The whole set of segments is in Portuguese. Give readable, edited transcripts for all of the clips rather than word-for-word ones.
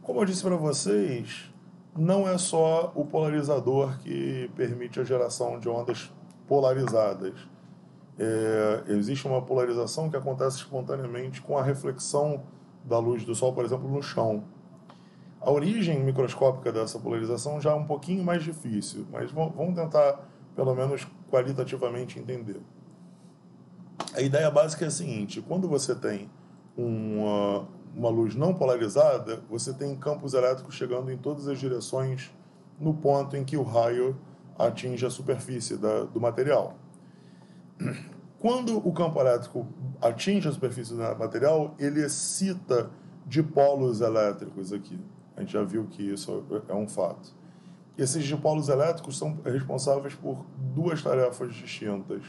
Como eu disse para vocês, não é só o polarizador que permite a geração de ondas polarizadas. Existe uma polarização que acontece espontaneamente com a reflexão da luz do Sol, por exemplo, no chão. A origem microscópica dessa polarização já é um pouquinho mais difícil, mas vamos tentar, pelo menos qualitativamente, entender. A ideia básica é a seguinte: quando você tem uma luz não polarizada, você tem campos elétricos chegando em todas as direções no ponto em que o raio atinge a superfície do material. Quando o campo elétrico atinge a superfície do material, ele excita dipolos elétricos aqui. A gente já viu que isso é um fato. Esses dipolos elétricos são responsáveis por duas tarefas distintas.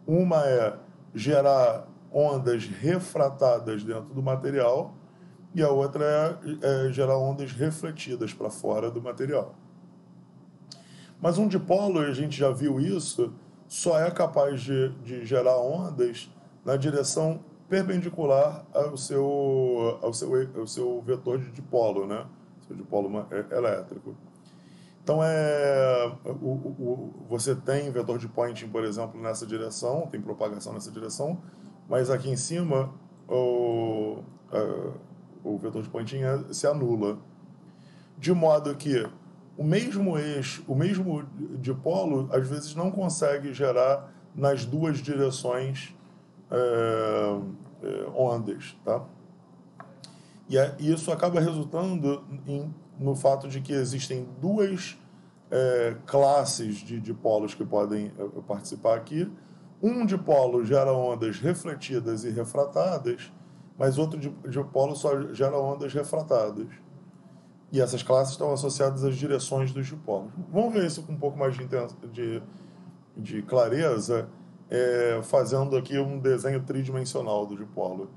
Uma é gerar ondas refratadas dentro do material e a outra é gerar ondas refletidas para fora do material. Mas um dipolo, a gente já viu isso, só é capaz de gerar ondas na direção perpendicular ao seu vetor de dipolo, né? Seu dipolo elétrico. Então, você tem vetor de Poynting, por exemplo, nessa direção, tem propagação nessa direção, mas aqui em cima o vetor de Poynting se anula. De modo que o mesmo eixo, o mesmo dipolo, às vezes não consegue gerar nas duas direções ondas, tá? E isso acaba resultando no fato de que existem duas classes de dipolos que podem participar aqui. Um dipolo gera ondas refletidas e refratadas, mas outro dipolo só gera ondas refratadas. E essas classes estão associadas às direções dos dipolos. Vamos ver isso com um pouco mais de clareza, fazendo aqui um desenho tridimensional do dipolo.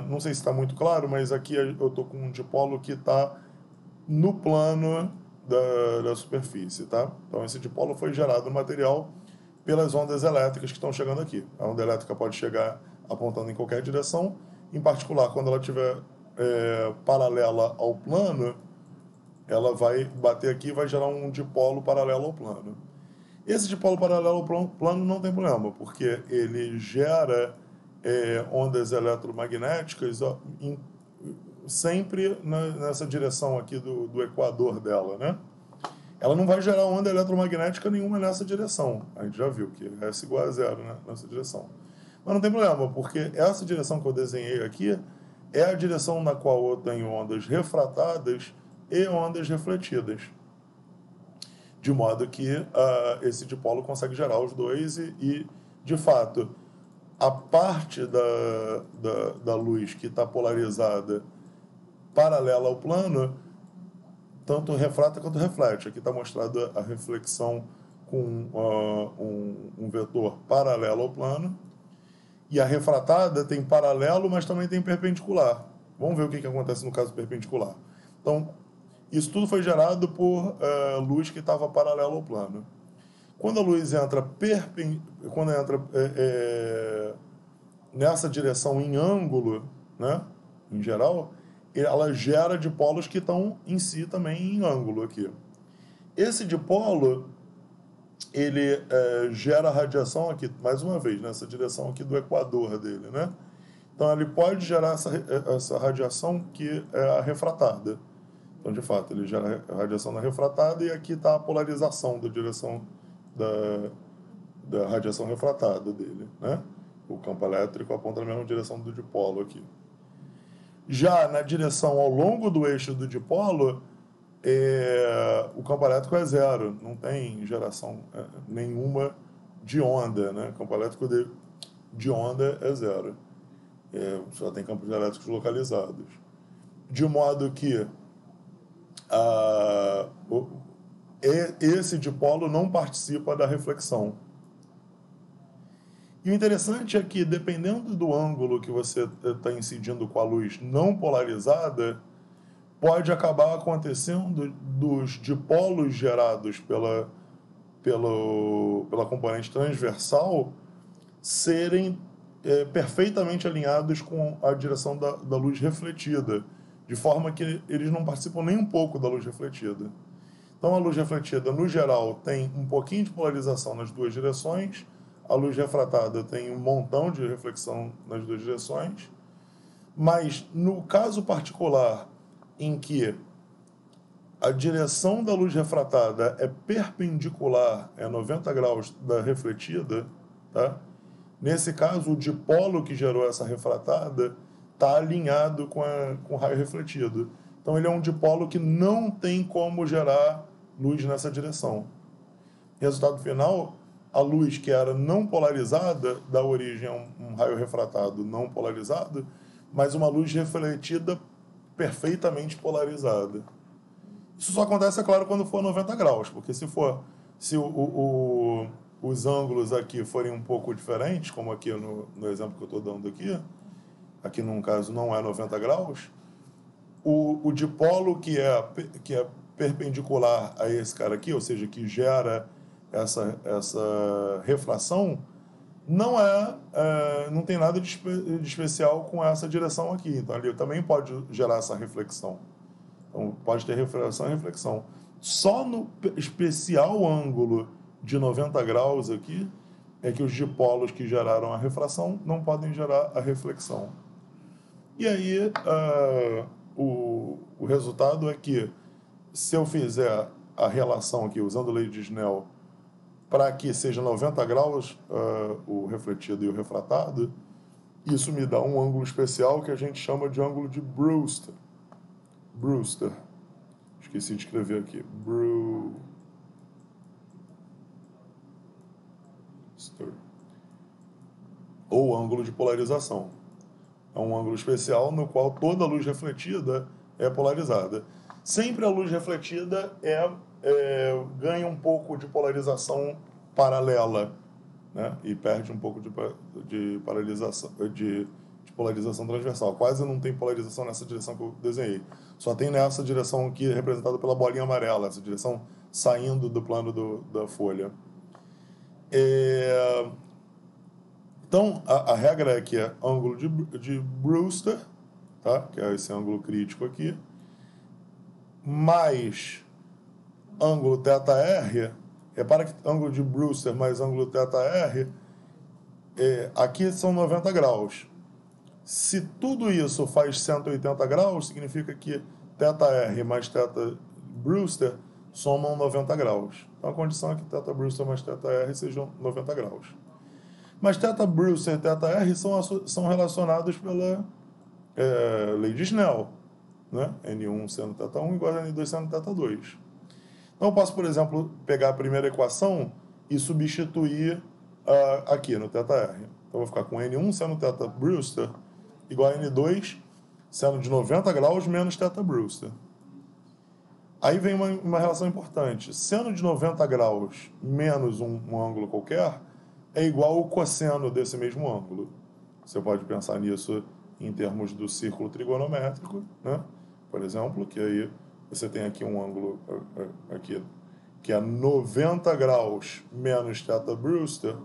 Não sei se está muito claro, mas aqui eu estou com um dipolo que está no plano da superfície, tá? Então esse dipolo foi gerado no material pelas ondas elétricas que estão chegando aqui. A onda elétrica pode chegar apontando em qualquer direção, em particular quando ela estiver paralela ao plano, ela vai bater aqui e vai gerar um dipolo paralelo ao plano. Esse dipolo paralelo ao plano não tem problema, porque ele gera ondas eletromagnéticas sempre nessa direção aqui do equador dela, né? Ela não vai gerar onda eletromagnética nenhuma nessa direção. A gente já viu que S igual a zero, né, nessa direção. Mas não tem problema, porque essa direção que eu desenhei aqui é a direção na qual eu tenho ondas refratadas e ondas refletidas. De modo que esse dipolo consegue gerar os dois e de fato, a parte da luz que está polarizada paralela ao plano, tanto refrata quanto reflete. Aqui está mostrada a reflexão com um vetor paralelo ao plano. E a refratada tem paralelo, mas também tem perpendicular. Vamos ver o que acontece no caso perpendicular. Então, isso tudo foi gerado por luz que estava paralela ao plano. Quando a luz entra, nessa direção em ângulo, né, em geral, ela gera dipolos que estão em si também em ângulo aqui. Esse dipolo, ele gera radiação aqui, mais uma vez, nessa direção aqui do equador dele, né? Então ele pode gerar essa radiação que é a refratada. Então, de fato, ele gera a radiação na refratada e aqui está a polarização da direção da radiação refratada dele, né? O campo elétrico aponta na mesma direção do dipolo aqui. Já na direção ao longo do eixo do dipolo, o campo elétrico é zero, não tem geração nenhuma de onda, né? O campo elétrico de onda é zero. Só tem campos elétricos localizados. De modo que esse dipolo não participa da reflexão. E o interessante é que, dependendo do ângulo que você está incidindo com a luz não polarizada, pode acabar acontecendo dos dipolos gerados pela componente transversal serem perfeitamente alinhados com a direção da luz refletida, de forma que eles não participam nem um pouco da luz refletida. Então, a luz refletida, no geral, tem um pouquinho de polarização nas duas direções, a luz refratada tem um montão de reflexão nas duas direções, mas no caso particular em que a direção da luz refratada é perpendicular, é 90 graus da refletida, tá? Nesse caso, o dipolo que gerou essa refratada está alinhado com o raio refletido. Então, ele é um dipolo que não tem como gerar luz nessa direção. Resultado final, a luz que era não polarizada dá origem a um raio refratado não polarizado, mas uma luz refletida perfeitamente polarizada. Isso só acontece, é claro, quando for 90 graus, porque se os ângulos aqui forem um pouco diferentes, como aqui no exemplo que eu estou dando aqui num caso não é 90 graus, o dipolo que é perpendicular a esse cara aqui, ou seja, que gera essa refração, não tem nada de especial com essa direção aqui. Então, ali também pode gerar essa reflexão. Então, pode ter refração e reflexão. Só no especial ângulo de 90 graus aqui é que os dipolos que geraram a refração não podem gerar a reflexão. E aí, o resultado é que, se eu fizer a relação aqui, usando a lei de Snell, para que seja 90 graus o refletido e o refratado, isso me dá um ângulo especial que a gente chama de ângulo de Brewster. Esqueci de escrever aqui. Brewster. Ou ângulo de polarização. É um ângulo especial no qual toda a luz refletida é polarizada. Sempre a luz refletida ganha um pouco de polarização paralela, né? E perde um pouco de polarização transversal. Quase não tem polarização nessa direção que eu desenhei. Só tem nessa direção aqui, representada pela bolinha amarela, essa direção saindo do plano da folha. Então, a regra é que é ângulo de Brewster, tá? Que é esse ângulo crítico aqui, mais ângulo θr. Repara que ângulo de Brewster mais ângulo θr, aqui são 90 graus. Se tudo isso faz 180 graus, significa que θr mais θ Brewster somam 90 graus. Então, a condição é que θ Brewster mais θr sejam 90 graus. Mas θ Brewster e θr são relacionados pela lei de Snell, né? N1 sendo θ1 igual a N2 sendo θ2. Então, eu posso, por exemplo, pegar a primeira equação e substituir aqui no θr. Então, eu vou ficar com N1 sendo θ Brewster igual a N2 sendo de 90 graus menos θ Brewster. Aí vem uma relação importante. Seno de 90 graus menos um ângulo qualquer é igual ao cosseno desse mesmo ângulo. Você pode pensar nisso em termos do círculo trigonométrico, né? Por exemplo, que aí você tem aqui um ângulo aqui, que é 90 graus menos θ Brewster.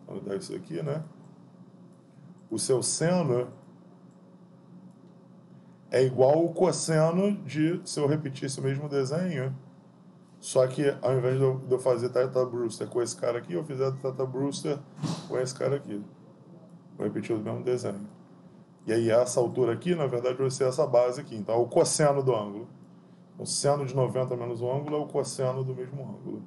Vamos dar isso aqui, né? O seu seno é igual ao cosseno se eu repetir esse mesmo desenho, só que ao invés de eu fazer θ Brewster com esse cara aqui, eu fizer θ Brewster com esse cara aqui. Vou repetir o mesmo desenho. E aí essa altura aqui, na verdade, vai ser essa base aqui. Então, é o cosseno do ângulo. O seno de 90 menos o ângulo é o cosseno do mesmo ângulo.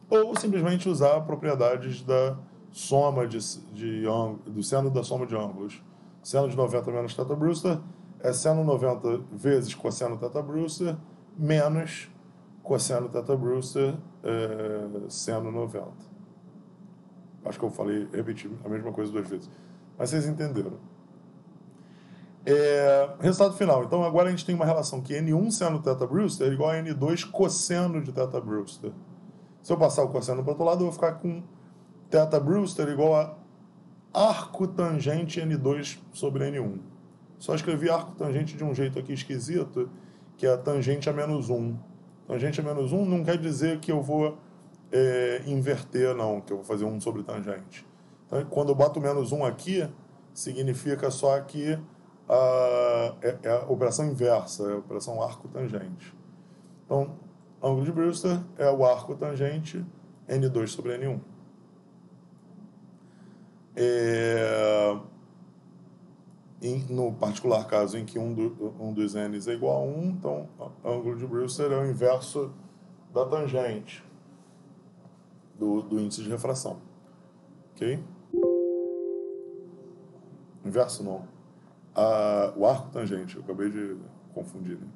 Ou simplesmente usar propriedades da soma do seno da soma de ângulos. Seno de 90 menos θ Brewster é seno 90 vezes cosseno θ Brewster menos cosseno θ Brewster seno 90. Acho que eu repeti a mesma coisa duas vezes. Mas vocês entenderam. Resultado final. Então, agora a gente tem uma relação que N1 seno θ Brewster é igual a N2 cosseno de θ Brewster. Se eu passar o cosseno para o outro lado, eu vou ficar com θ Brewster igual a arco tangente N2 sobre N1. Só escrevi arco tangente de um jeito aqui esquisito, que é tangente a menos 1. Tangente a menos 1 não quer dizer que eu vou inverter, não, que eu vou fazer 1 sobre tangente. Então, quando eu boto menos 1 aqui, significa só que é a operação inversa, é a operação arco-tangente. Então, ângulo de Brewster é o arco tangente N2 sobre N1. No particular caso em que um dos N's é igual a 1, então o ângulo de Brewster é o inverso da tangente do índice de refração. Ok? Inverso não. O arco tangente, eu acabei de confundir, né?